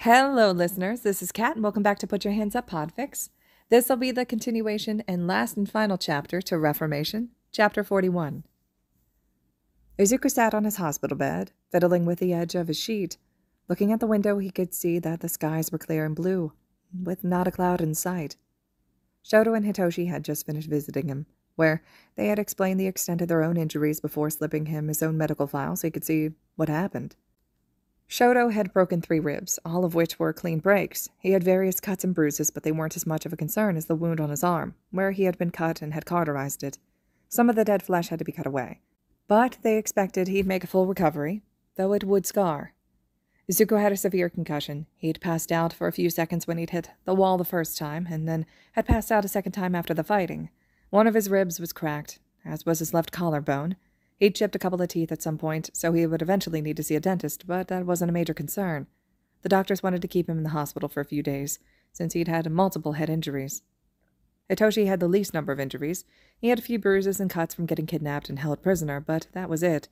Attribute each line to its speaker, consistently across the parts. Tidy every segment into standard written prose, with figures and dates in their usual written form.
Speaker 1: Hello, listeners. This is Kat, and welcome back to Put Your Hands Up Podfix. This will be the continuation and last and final chapter to Reformation, Chapter 41. Izuku sat on his hospital bed, fiddling with the edge of his sheet. Looking at the window, he could see that the skies were clear and blue, with not a cloud in sight. Shoto and Hitoshi had just finished visiting him, where they had explained the extent of their own injuries before slipping him his own medical file so he could see what happened. Shoto had broken 3 ribs, all of which were clean breaks. He had various cuts and bruises, but they weren't as much of a concern as the wound on his arm, where he had been cut and had cauterized it. Some of the dead flesh had to be cut away, but they expected he'd make a full recovery, though it would scar. Izuku had a severe concussion. He'd passed out for a few seconds when he'd hit the wall the first time, and then had passed out a second time after the fighting. One of his ribs was cracked, as was his left collarbone. He'd chipped a couple of teeth at some point, so he would eventually need to see a dentist, but that wasn't a major concern. The doctors wanted to keep him in the hospital for a few days, since he'd had multiple head injuries. Hitoshi had the least number of injuries. He had a few bruises and cuts from getting kidnapped and held prisoner, but that was it.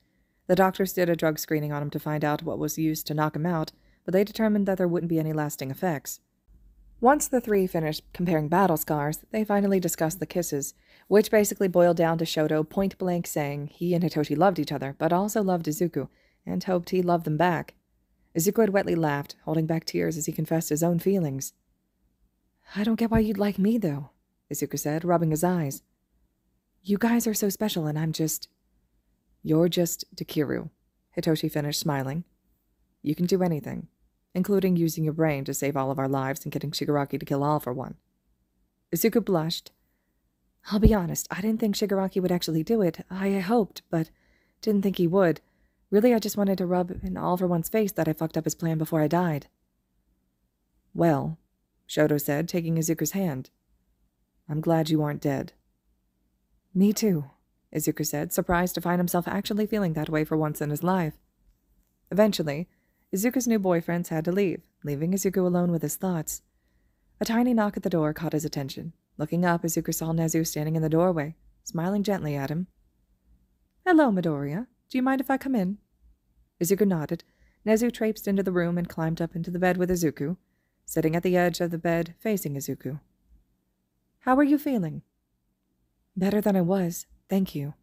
Speaker 1: The doctors did a drug screening on him to find out what was used to knock him out, but they determined that there wouldn't be any lasting effects. Once the 3 finished comparing battle scars, they finally discussed the kisses, which basically boiled down to Shoto point-blank saying he and Hitoshi loved each other, but also loved Izuku, and hoped he loved them back. Izuku had wetly laughed, holding back tears as he confessed his own feelings. "I don't get why you'd like me, though," Izuku said, rubbing his eyes. "You guys are so special, and I'm just—" "You're just Takeru," Hitoshi finished, smiling. "You can do anything, including using your brain to save all of our lives and getting Shigaraki to kill all for one." Izuku blushed. "I'll be honest, I didn't think Shigaraki would actually do it. I hoped, but didn't think he would. Really, I just wanted to rub in all for one's face that I fucked up his plan before I died." "Well," Shoto said, taking Izuku's hand, "I'm glad you aren't dead." "Me too," Izuku said, surprised to find himself actually feeling that way for once in his life. Eventually, Izuku's new boyfriends had to leave, leaving Izuku alone with his thoughts. A tiny knock at the door caught his attention. Looking up, Izuku saw Nezu standing in the doorway, smiling gently at him. "Hello, Midoriya. Do you mind if I come in?" Izuku nodded. Nezu traipsed into the room and climbed up into the bed with Izuku, sitting at the edge of the bed facing Izuku. "How are you feeling?" "Better than I was, thank you."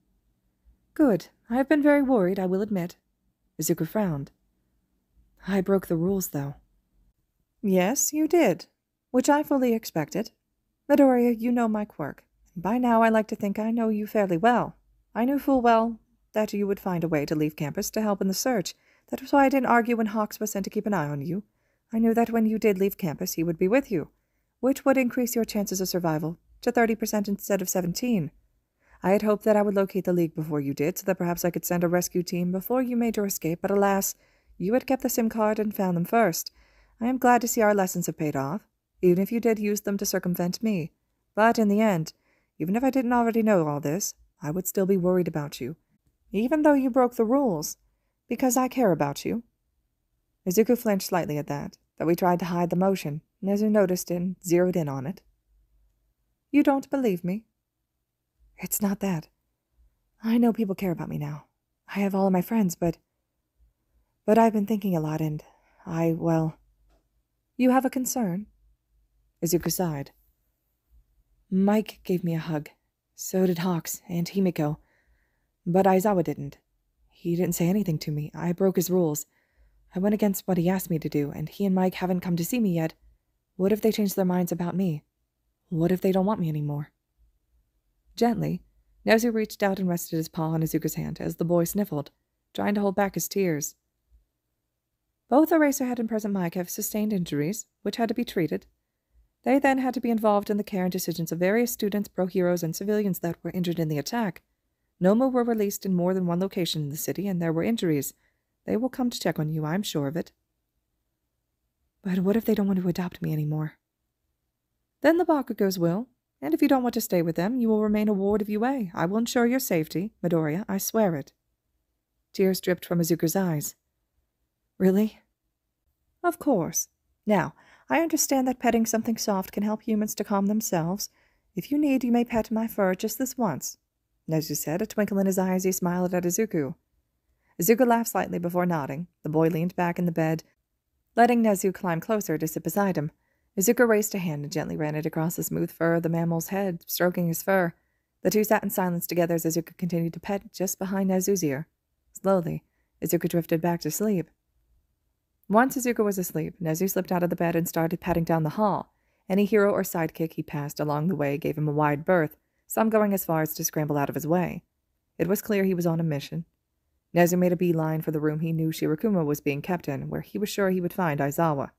Speaker 1: "Good. I have been very worried, I will admit." Izuku frowned. "I broke the rules, though." "Yes, you did, which I fully expected. Midoriya, you know my quirk, and by now I like to think I know you fairly well. I knew full well that you would find a way to leave campus to help in the search. That was why I didn't argue when Hawks was sent to keep an eye on you. I knew that when you did leave campus, he would be with you, which would increase your chances of survival to 30% instead of 17. I had hoped that I would locate the League before you did, so that perhaps I could send a rescue team before you made your escape, but alas, you had kept the SIM card and found them first. I am glad to see our lessons have paid off, even if you did use them to circumvent me. But in the end, even if I didn't already know all this, I would still be worried about you, even though you broke the rules, because I care about you." Izuku flinched slightly at that, though he tried to hide the motion. Nezu noticed it and zeroed in on it. "You don't believe me?" "It's not that. I know people care about me now. I have all of my friends, but I've been thinking a lot, and well... You have a concern?" Izuku sighed. "Mike gave me a hug. So did Hawks and Himiko. But Aizawa didn't. He didn't say anything to me. I broke his rules. I went against what he asked me to do, and he and Mike haven't come to see me yet. What if they change their minds about me? What if they don't want me anymore?" Gently, Nezu reached out and rested his paw on Izuku's hand as the boy sniffled, trying to hold back his tears. "Both Eraserhead and Present Mike have sustained injuries, which had to be treated. They then had to be involved in the care and decisions of various students, pro-heroes, and civilians that were injured in the attack. Nomu were released in more than one location in the city, and there were injuries. They will come to check on you, I'm sure of it." "But what if they don't want to adopt me anymore?" "Then the Bakugos will, and if you don't want to stay with them, you will remain a ward of UA. I will ensure your safety, Midoriya, I swear it." Tears dripped from Izuku's eyes. "Really?" "Of course. Now, I understand that petting something soft can help humans to calm themselves. If you need, you may pet my fur just this once," Nezu said, a twinkle in his eye as he smiled at Izuku. Izuku laughed slightly before nodding. The boy leaned back in the bed, Letting Nezu climb closer to sit beside him, Izuku raised a hand and gently ran it across the smooth fur of the mammal's head, stroking his fur. The two sat in silence together as Izuku continued to pet just behind Nezu's ear. Slowly, Izuku drifted back to sleep. Once Izuku was asleep, Nezu slipped out of the bed and started padding down the hall. Any hero or sidekick he passed along the way gave him a wide berth, some going as far as to scramble out of his way. It was clear he was on a mission. Nezu made a beeline for the room he knew Shirokuma was being kept in, where he was sure he would find Aizawa.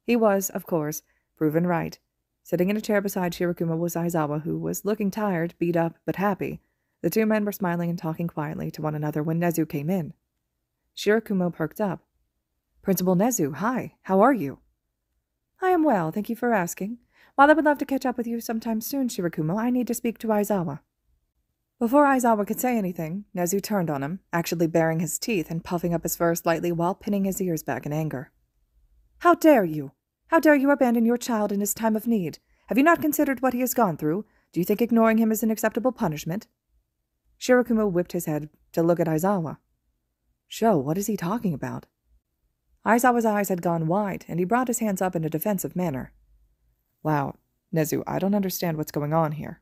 Speaker 1: He was, of course, proven right. Sitting in a chair beside Shirokuma was Aizawa, who was looking tired, beat up, but happy. The two men were smiling and talking quietly to one another when Nezu came in. Shirokuma perked up. "Principal Nezu, hi. How are you?" "I am well, thank you for asking. While I would love to catch up with you sometime soon, Shirokuma, I need to speak to Aizawa." Before Aizawa could say anything, Nezu turned on him, actually baring his teeth and puffing up his fur slightly while pinning his ears back in anger. "How dare you? How dare you abandon your child in his time of need? Have you not considered what he has gone through? Do you think ignoring him is an acceptable punishment?" Shirokuma whipped his head to look at Aizawa. "Sho, what is he talking about?" Aizawa's eyes had gone wide, and he brought his hands up in a defensive manner. "Wow, Nezu, I don't understand what's going on here."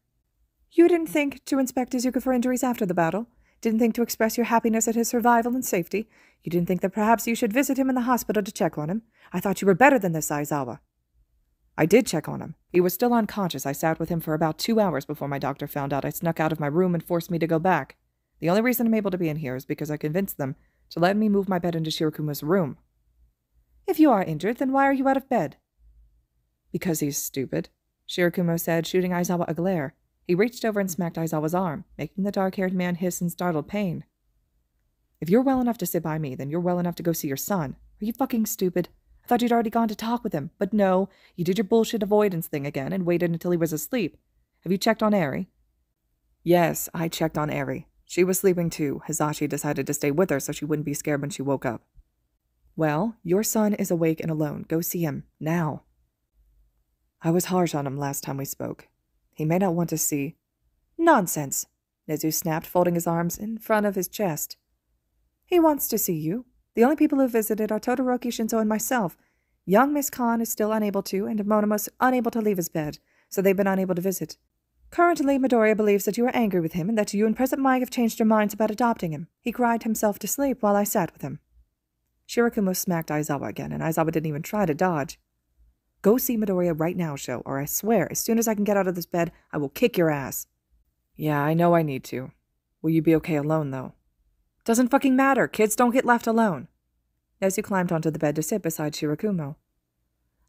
Speaker 1: "You didn't think to inspect Izuku for injuries after the battle? Didn't think to express your happiness at his survival and safety? You didn't think that perhaps you should visit him in the hospital to check on him? I thought you were better than this, Aizawa." "I did check on him. He was still unconscious. I sat with him for about 2 hours before my doctor found out I snuck out of my room and forced me to go back. The only reason I'm able to be in here is because I convinced them to let me move my bed into Shirokuma's room." "If you are injured, then why are you out of bed?" "Because he's stupid," Shirokuma said, shooting Aizawa a glare. He reached over and smacked Aizawa's arm, making the dark-haired man hiss in startled pain. "If you're well enough to sit by me, then you're well enough to go see your son. Are you fucking stupid? I thought you'd already gone to talk with him, but no, you did your bullshit avoidance thing again and waited until he was asleep. Have you checked on Eri?" "Yes, I checked on Eri. She was sleeping too. Hizashi decided to stay with her so she wouldn't be scared when she woke up." "Well, your son is awake and alone. Go see him, now." "I was harsh on him last time we spoke. He may not want to see—" "Nonsense," Nezu snapped, folding his arms in front of his chest. "He wants to see you. The only people who visited are Todoroki, Shinzo, and myself. Young Miss Khan is still unable to, and Monoma's unable to leave his bed, so they've been unable to visit. Currently, Midoriya believes that you are angry with him and that you and President Mike have changed your minds about adopting him. He cried himself to sleep while I sat with him." Shirokuma smacked Aizawa again, and Aizawa didn't even try to dodge. "Go see Midoriya right now, Sho, or I swear, as soon as I can get out of this bed, I will kick your ass." "Yeah, I know I need to. Will you be okay alone, though?" "Doesn't fucking matter. Kids don't get left alone." Nezu climbed onto the bed to sit beside Shirokuma.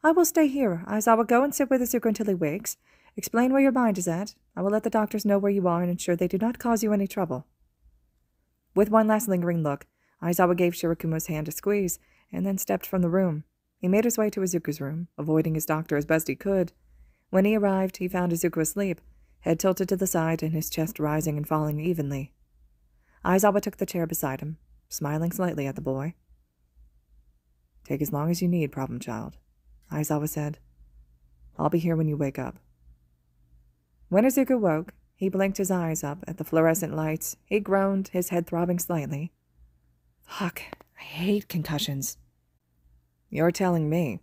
Speaker 1: "I will stay here. Aizawa, go and sit with Izuku until he wakes. Explain where your mind is at. I will let the doctors know where you are and ensure they do not cause you any trouble." With one last lingering look, Aizawa gave Shirokuma's hand a squeeze, and then stepped from the room. He made his way to Izuku's room, avoiding his doctor as best he could. When he arrived, he found Izuku asleep, head tilted to the side and his chest rising and falling evenly. Aizawa took the chair beside him, smiling slightly at the boy. "Take as long as you need, problem child," Aizawa said. "I'll be here when you wake up." When Izuku woke, he blinked his eyes up at the fluorescent lights. He groaned, his head throbbing slightly. "Fuck, I hate concussions." "You're telling me."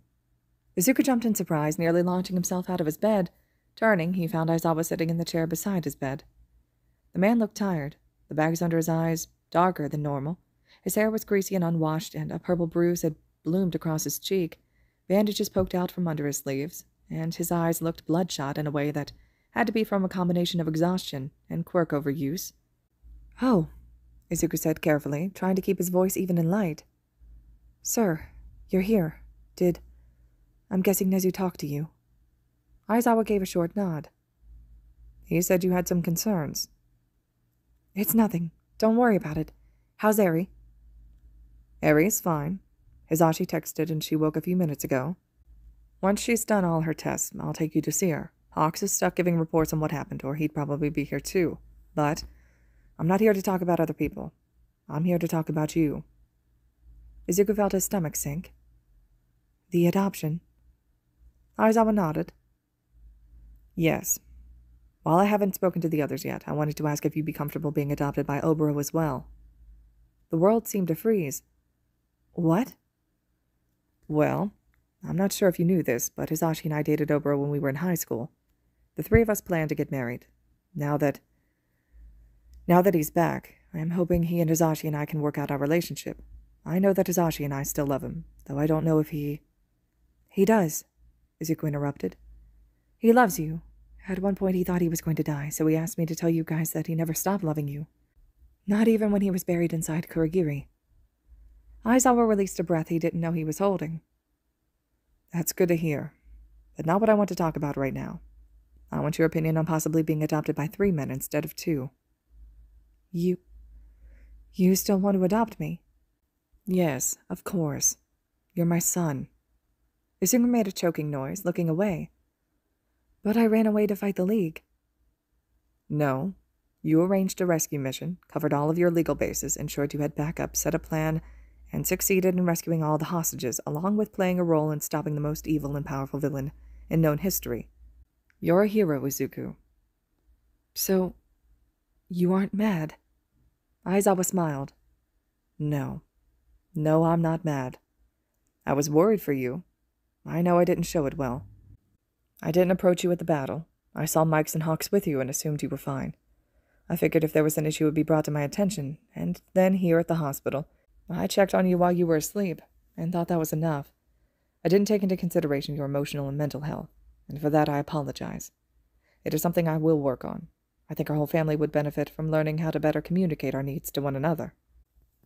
Speaker 1: Izuku jumped in surprise, nearly launching himself out of his bed. Turning, he found Aizawa sitting in the chair beside his bed. The man looked tired, the bags under his eyes darker than normal. His hair was greasy and unwashed, and a purple bruise had bloomed across his cheek. Bandages poked out from under his sleeves, and his eyes looked bloodshot in a way that had to be from a combination of exhaustion and quirk overuse. "Oh," Izuku said carefully, trying to keep his voice even and light. "Sir, you're here. I'm guessing Nezu talked to you." Aizawa gave a short nod. "He said you had some concerns." "It's nothing. Don't worry about it. How's Eri?" "Eri is fine. Hizashi texted and she woke a few minutes ago. Once she's done all her tests, I'll take you to see her. Hawks is stuck giving reports on what happened, or he'd probably be here too. But I'm not here to talk about other people. I'm here to talk about you." Izuku felt his stomach sink. "The adoption?" Aizawa nodded. "Yes. While I haven't spoken to the others yet, I wanted to ask if you'd be comfortable being adopted by Oboro as well." The world seemed to freeze. "What?" Well, I'm not sure if you knew this, but Hisashi and I dated Oboro when we were in high school. The three of us planned to get married. Now that he's back, I am hoping he and Hisashi and I can work out our relationship. I know that Hisashi and I still love him, though I don't know if he... He does, Izuku interrupted. He loves you. At one point he thought he was going to die, so he asked me to tell you guys that he never stopped loving you. Not even when he was buried inside Kurogiri. Aizawa released a breath he didn't know he was holding. That's good to hear, but not what I want to talk about right now. I want your opinion on possibly being adopted by 3 men instead of 2. You still want to adopt me? Yes, of course. You're my son. Izuku made a choking noise, looking away. But I ran away to fight the League. No. You arranged a rescue mission, covered all of your legal bases, ensured you had backup, set a plan, and succeeded in rescuing all the hostages, along with playing a role in stopping the most evil and powerful villain in known history. You're a hero, Izuku. So, you aren't mad? Aizawa smiled. No, I'm not mad. I was worried for you. I know I didn't show it well. I didn't approach you at the battle. I saw Mikes and Hawks with you and assumed you were fine. I figured if there was an issue it would be brought to my attention, and then here at the hospital, I checked on you while you were asleep, and thought that was enough. I didn't take into consideration your emotional and mental health, and for that I apologize. It is something I will work on. I think our whole family would benefit from learning how to better communicate our needs to one another.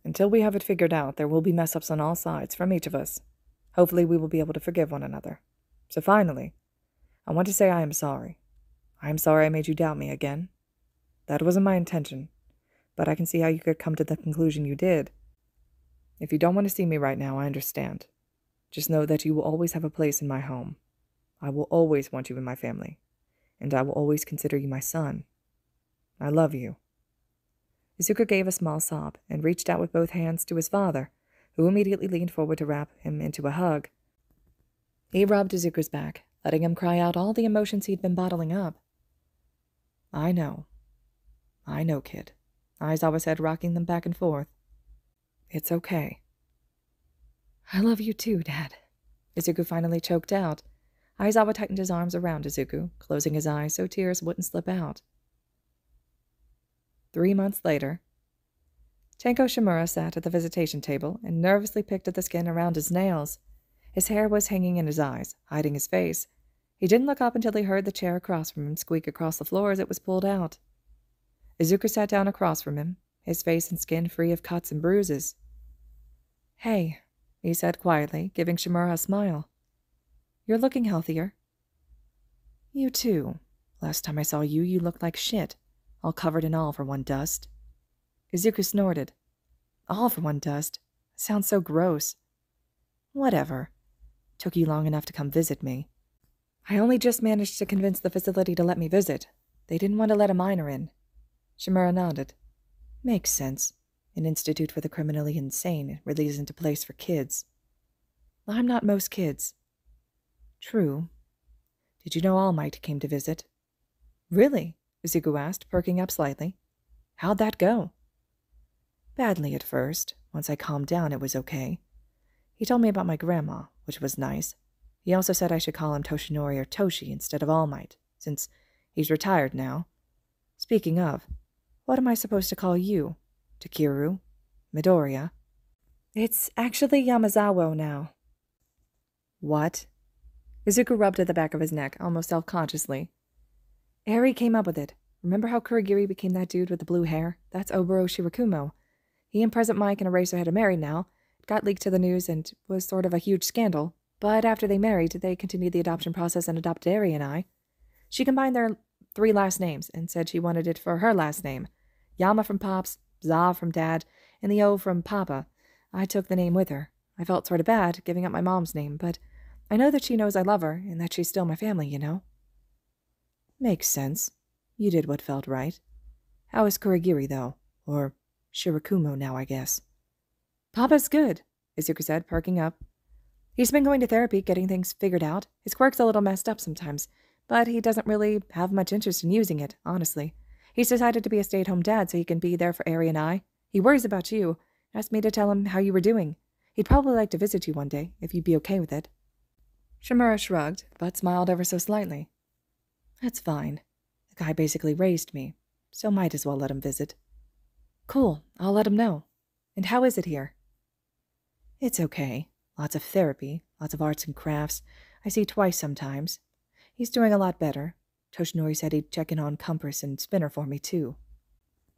Speaker 1: Until we have it figured out, there will be mess-ups on all sides from each of us. Hopefully we will be able to forgive one another. So finally, I want to say I am sorry. I am sorry I made you doubt me again. That wasn't my intention, but I can see how you could come to the conclusion you did. If you don't want to see me right now, I understand. Just know that you will always have a place in my home. I will always want you in my family, and I will always consider you my son. I love you. Izuku gave a small sob and reached out with both hands to his father, who immediately leaned forward to wrap him into a hug. He rubbed Izuku's back, letting him cry out all the emotions he'd been bottling up. I know, kid, Aizawa said, rocking them back and forth. It's okay. I love you too, Dad, Izuku finally choked out. Aizawa tightened his arms around Izuku, closing his eyes so tears wouldn't slip out. 3 months later, Tenko Shimura sat at the visitation table and nervously picked at the skin around his nails. His hair was hanging in his eyes, hiding his face. He didn't look up until he heard the chair across from him squeak across the floor as it was pulled out. Izuku sat down across from him, his face and skin free of cuts and bruises. Hey, he said quietly, giving Shimura a smile. You're looking healthier. You too. Last time I saw you, you looked like shit, all covered in all for one dust. Izuku snorted. All for one dust? Sounds so gross. Whatever. Took you long enough to come visit me. I only just managed to convince the facility to let me visit. They didn't want to let a minor in. Shimura nodded. Makes sense. An institute for the criminally insane really isn't a place for kids. I'm not most kids. True. Did you know All Might came to visit? Really? Izuku asked, perking up slightly. How'd that go? Badly at first. Once I calmed down, it was okay. He told me about my grandma, which was nice. He also said I should call him Toshinori or Toshi instead of All Might, since he's retired now. Speaking of, what am I supposed to call you? Takeru? Midoriya? It's actually Yamazawa now. What? Izuku rubbed at the back of his neck, almost self-consciously. Eri came up with it. Remember how Kurogiri became that dude with the blue hair? That's Oboro Shirakumo. He and Present Mike and Eraserhead are married now. It got leaked to the news and was sort of a huge scandal. But after they married, they continued the adoption process and adopted Eri and I. She combined their 3 last names and said she wanted it for her last name. Yama from Pops, Za from Dad, and the O from Papa. I took the name with her. I felt sort of bad giving up my mom's name, but I know that she knows I love her and that she's still my family, you know. Makes sense. You did what felt right. How is Kurogiri, though? Or Shirakumo now, I guess. Papa's good, Izuku said, perking up. He's been going to therapy, getting things figured out. His quirk's a little messed up sometimes, but he doesn't really have much interest in using it, honestly. He's decided to be a stay-at-home dad so he can be there for Eri and I. He worries about you. Asked me to tell him how you were doing. He'd probably like to visit you one day, if you'd be okay with it. Shimura shrugged, but smiled ever so slightly. That's fine. The guy basically raised me, so might as well let him visit. Cool, I'll let him know. And how is it here? It's okay. Lots of therapy, lots of arts and crafts. I see twice sometimes. He's doing a lot better. Toshinori said he'd check in on Compass and Spinner for me, too.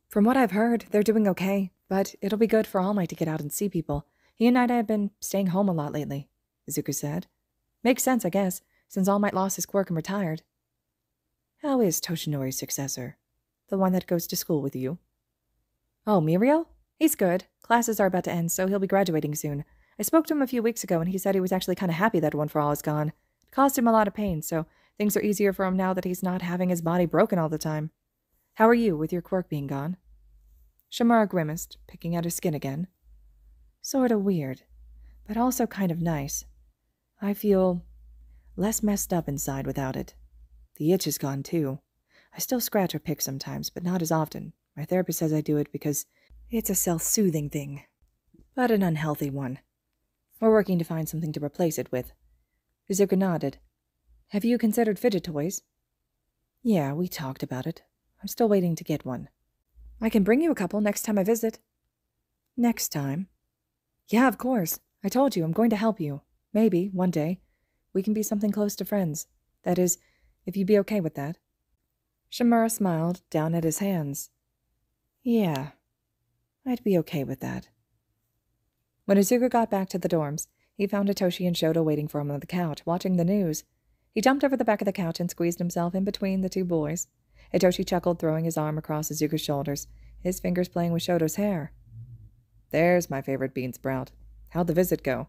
Speaker 1: From what I've heard, they're doing okay, but it'll be good for All Might to get out and see people. He and Naida have been staying home a lot lately, Izuku said. Makes sense, I guess, since All Might lost his quirk and retired. How is Toshinori's successor? The one that goes to school with you? Oh, Mirio? He's good. Classes are about to end, so he'll be graduating soon. I spoke to him a few weeks ago, and he said he was actually kind of happy that One for All is gone. It caused him a lot of pain, so things are easier for him now that he's not having his body broken all the time. How are you, with your quirk being gone? Shimura grimaced, picking at his skin again. Sorta weird, but also kind of nice. I feel less messed up inside without it. The itch is gone, too. I still scratch or pick sometimes, but not as often. My therapist says I do it because it's a self-soothing thing, but an unhealthy one. We're working to find something to replace it with. Izuku nodded. Have you considered fidget toys? Yeah, we talked about it. I'm still waiting to get one. I can bring you a couple next time I visit. Next time? Yeah, of course. I told you I'm going to help you. Maybe, one day, we can be something close to friends. That is, if you'd be okay with that. Shimura smiled down at his hands. Yeah, I'd be okay with that. When Izuku got back to the dorms, he found Hitoshi and Shoto waiting for him on the couch, watching the news. He jumped over the back of the couch and squeezed himself in between the two boys. Hitoshi chuckled, throwing his arm across Izuku's shoulders, his fingers playing with Shoto's hair. There's my favorite bean sprout. How'd the visit go?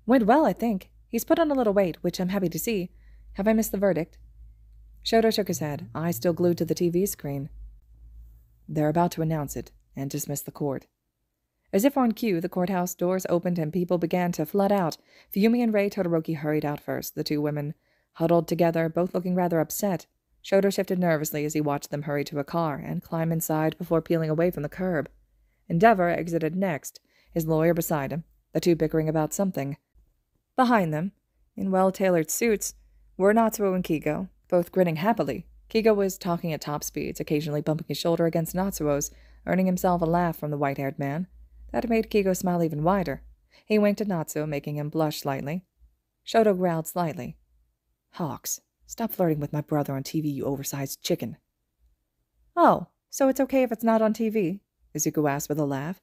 Speaker 1: Went well, I think. He's put on a little weight, which I'm happy to see. Have I missed the verdict? Shoto shook his head, eyes still glued to the TV screen. They're about to announce it and dismiss the court. As if on cue, the courthouse doors opened and people began to flood out. Fuyumi and Rei Todoroki hurried out first, the two women huddled together, both looking rather upset. Shoto shifted nervously as he watched them hurry to a car and climb inside before peeling away from the curb. Endeavor exited next, his lawyer beside him, the two bickering about something. Behind them, in well-tailored suits, were Natsuo and Kigo, both grinning happily. Kigo was talking at top speeds, occasionally bumping his shoulder against Natsuo's, earning himself a laugh from the white-haired man. That made Kigo smile even wider. He winked at Natsuo, making him blush slightly. Shoto growled slightly. Hawks, stop flirting with my brother on TV, you oversized chicken. Oh, so it's okay if it's not on TV? Izuku asked with a laugh.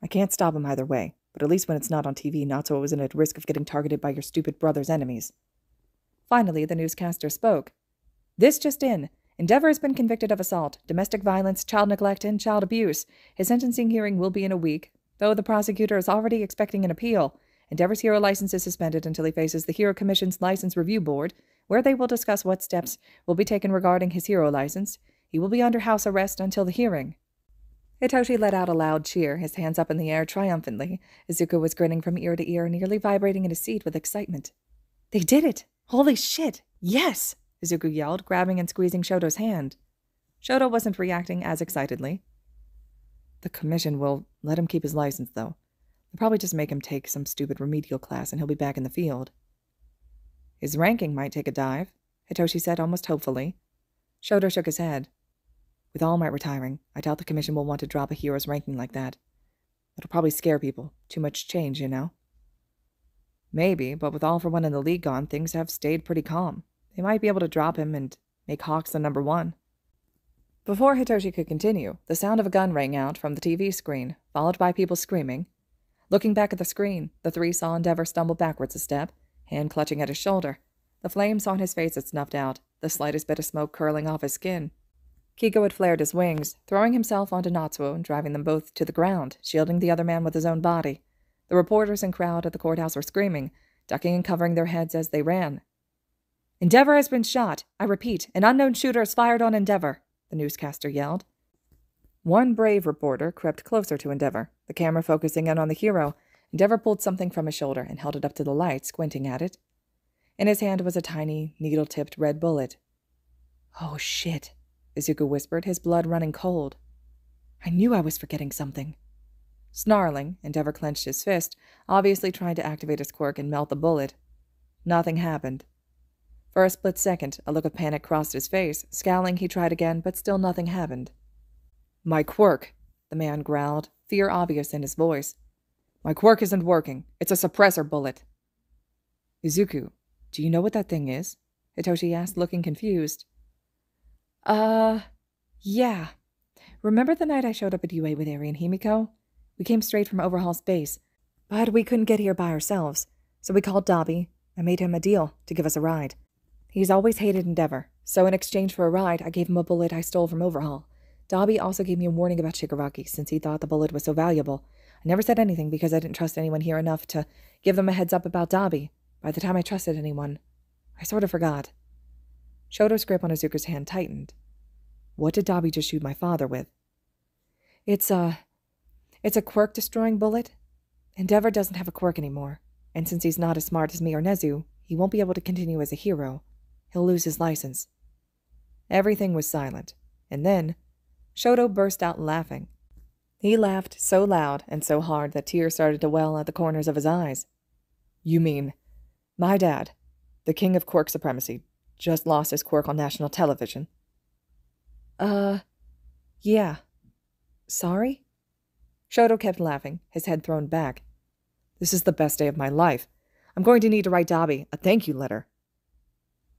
Speaker 1: I can't stop him either way, but at least when it's not on TV, Natsuo isn't at risk of getting targeted by your stupid brother's enemies. Finally, the newscaster spoke. This just in. Endeavor has been convicted of assault, domestic violence, child neglect, and child abuse. His sentencing hearing will be in a week, though the prosecutor is already expecting an appeal. Endeavor's hero license is suspended until he faces the Hero Commission's License Review Board, where they will discuss what steps will be taken regarding his hero license. He will be under house arrest until the hearing. Hitoshi let out a loud cheer, his hands up in the air triumphantly. Izuku was grinning from ear to ear, nearly vibrating in his seat with excitement. They did it! Holy shit! Yes! Izuku yelled, grabbing and squeezing Shoto's hand. Shoto wasn't reacting as excitedly. The commission will let him keep his license, though. They'll probably just make him take some stupid remedial class and he'll be back in the field. His ranking might take a dive, Hitoshi said almost hopefully. Shoto shook his head. With All Might retiring, I doubt the commission will want to drop a hero's ranking like that. It'll probably scare people. Too much change, you know? Maybe, but with All for One in the league gone, things have stayed pretty calm. They might be able to drop him and make Hawks the number one. Before Hitoshi could continue, the sound of a gun rang out from the TV screen, followed by people screaming. Looking back at the screen, the three saw Endeavor stumble backwards a step, hand clutching at his shoulder. The flames on his face had snuffed out, the slightest bit of smoke curling off his skin. Kigo had flared his wings, throwing himself onto Natsuo and driving them both to the ground, shielding the other man with his own body. The reporters and crowd at the courthouse were screaming, ducking and covering their heads as they ran. Endeavor has been shot. I repeat, an unknown shooter has fired on Endeavor, the newscaster yelled. One brave reporter crept closer to Endeavor, the camera focusing in on the hero. Endeavor pulled something from his shoulder and held it up to the light, squinting at it. In his hand was a tiny, needle-tipped red bullet. Oh, shit, Izuku whispered, his blood running cold. I knew I was forgetting something. Snarling, Endeavor clenched his fist, obviously trying to activate his quirk and melt the bullet. Nothing happened. For a split second, a look of panic crossed his face. Scowling, he tried again, but still nothing happened. "My quirk," the man growled, fear obvious in his voice. "My quirk isn't working. It's a suppressor bullet." "Izuku, do you know what that thing is?" Hitoshi asked, looking confused. Yeah. Remember the night I showed up at UA with Eri and Himiko? We came straight from Overhaul's base, but we couldn't get here by ourselves, so we called Dabi and made him a deal to give us a ride. He's always hated Endeavor, so in exchange for a ride, I gave him a bullet I stole from Overhaul. Dabi also gave me a warning about Shigaraki since he thought the bullet was so valuable. I never said anything because I didn't trust anyone here enough to give them a heads up about Dabi. By the time I trusted anyone, I sort of forgot. Shoto's grip on Izuku's hand tightened. What did Dabi just shoot my father with? It's a quirk-destroying bullet. Endeavor doesn't have a quirk anymore, and since he's not as smart as me or Nezu, he won't be able to continue as a hero. He'll lose his license. Everything was silent, and then Shoto burst out laughing. He laughed so loud and so hard that tears started to well at the corners of his eyes. You mean, my dad, the king of quirk supremacy, just lost his quirk on national television? Yeah. Sorry? Shoto kept laughing, his head thrown back. This is the best day of my life. I'm going to need to write Dabi a thank you letter.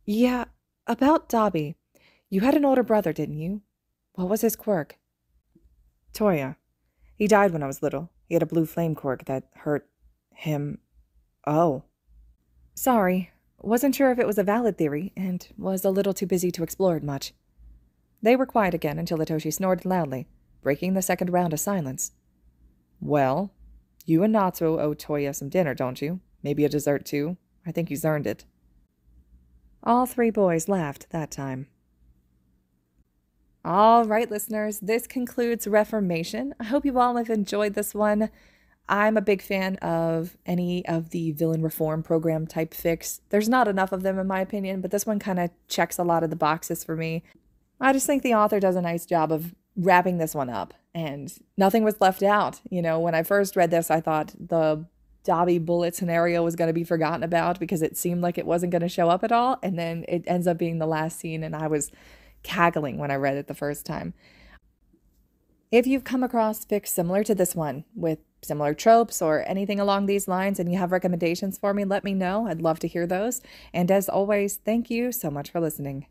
Speaker 1: Yeah, about Dabi. You had an older brother, didn't you? What was his quirk? Toya. He died when I was little. He had a blue flame quirk that hurt him. Oh. Sorry. Wasn't sure if it was a valid theory, and was a little too busy to explore it much. They were quiet again until Hitoshi snorted loudly, breaking the second round of silence. Well, you and Natsuo owe Toya some dinner, don't you? Maybe a dessert, too? I think he's earned it. All three boys laughed that time. All right, listeners, this concludes Reformation. I hope you all have enjoyed this one. I'm a big fan of any of the villain reform program type fics. There's not enough of them in my opinion, but this one kind of checks a lot of the boxes for me. I just think the author does a nice job of wrapping this one up, and nothing was left out. You know, when I first read this, I thought the Dabi bullet scenario was going to be forgotten about because it seemed like it wasn't going to show up at all, and then it ends up being the last scene, and I was cackling when I read it the first time. If you've come across fics similar to this one, with similar tropes or anything along these lines, and you have recommendations for me, let me know. I'd love to hear those. And as always, thank you so much for listening.